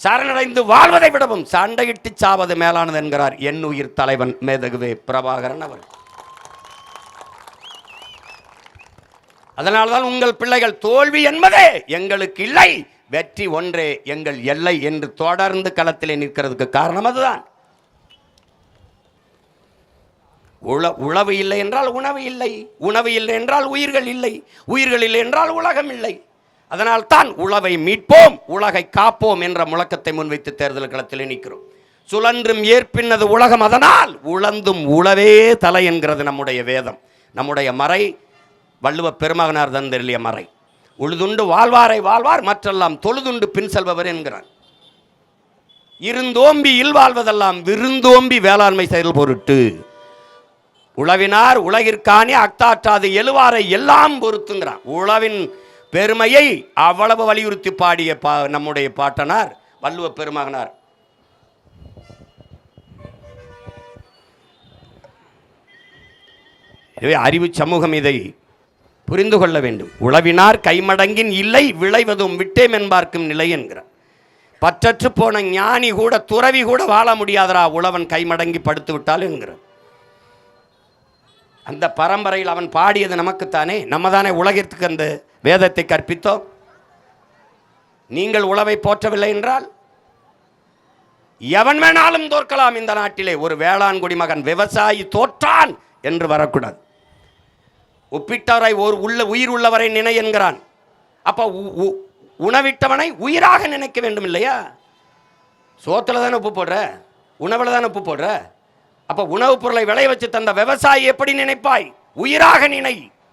சரணடைந்து வாழ்வதை விடவும் சண்டையிட்டு சாவது மேலானது என்கிறார் என் உயிர் தலைவன் மேதகுவே பிரபாகரன் அவர். அதனால்தான் உங்கள் பிள்ளைகள் தோல்வி என்பதே எங்களுக்கு இல்லை, வெற்றி ஒன்றே எங்கள் எல்லை என்று தொடர்ந்து களத்திலே நிற்கிறதுக்கு காரணம் அதுதான். உழவு இல்லை என்றால் உணவு இல்லை, உணவு இல்லை என்றால் உயிர்கள் இல்லை, உயிர்கள் இல்லை என்றால் உலகம் இல்லை. அதனால் தான் உழவை மீட்போம் உலகை காப்போம் என்ற முழக்கத்தை முன்வைத்து தேர்தல் களத்திலே நிற்கிறோம். சுழன்றும் ஏற்பின்னது உலகம், அதனால் உழந்தும் உழவே தலை என்கிறது நம்முடைய வேதம், நம்முடைய மறை, வள்ளுவ பெருமகனார் தந்தெளிய மறை. உழுதுண்டு வாழ்வாரை வாழ்வார், மற்றெல்லாம் தொழுதுண்டு பின் செல்பவர் என்கிறார். இருந்தோம்பி இல்வாழ்வதெல்லாம் விருந்தோம்பி வேளாண்மை செயல் பொருட்டு உழவினார் உலகிற்கானே அக்தாற்றாது எழுவாரை எல்லாம் பொறுத்துங்கிறான். உழவின் பெருமையை அவ்வளவு வலியுறுத்தி பாடிய நம்முடைய பாட்டனார் வள்ளுவ பெருமகனார். எனவே அறிவு சமூகம் இதை புரிந்து கொள்ள வேண்டும். உழவினார் கைமடங்கின் இல்லை விளைவதும் விட்டேம் என்பார்க்கும் நிலை என்கிறார். பற்றற்று போன ஞானி கூட துறவி கூட வாழ முடியாதரா உழவன் கைமடங்கி படுத்து விட்டால் என்கிறார். அந்த பரம்பரையில் அவன் பாடியது நமக்குத்தானே, நம்ம தானே உலகிற்கு அந்த வேதத்தை கற்பித்தோம். நீங்கள் உழவை போற்றவில்லை என்றால் எவன் வேணாலும் தோற்கலாம் இந்த நாட்டிலே. ஒரு வேளாண் குடிமகன் விவசாயி தோற்றான் என்று வரக்கூடாது. ஒப்பிட்டவரை ஒரு உயிர் உள்ளவரை நினை என்கிறான். அப்போ உணவிட்டவனை உயிராக நினைக்க வேண்டும் இல்லையா? சோத்துல தானே உப்பு போடுற, உணவுல தானே உப்பு போடுற. அப்போ உணவுப் பொருளை விளைய வச்சு தந்த விவசாயி எப்படி நினைப்பாய்? உயிராக நினை.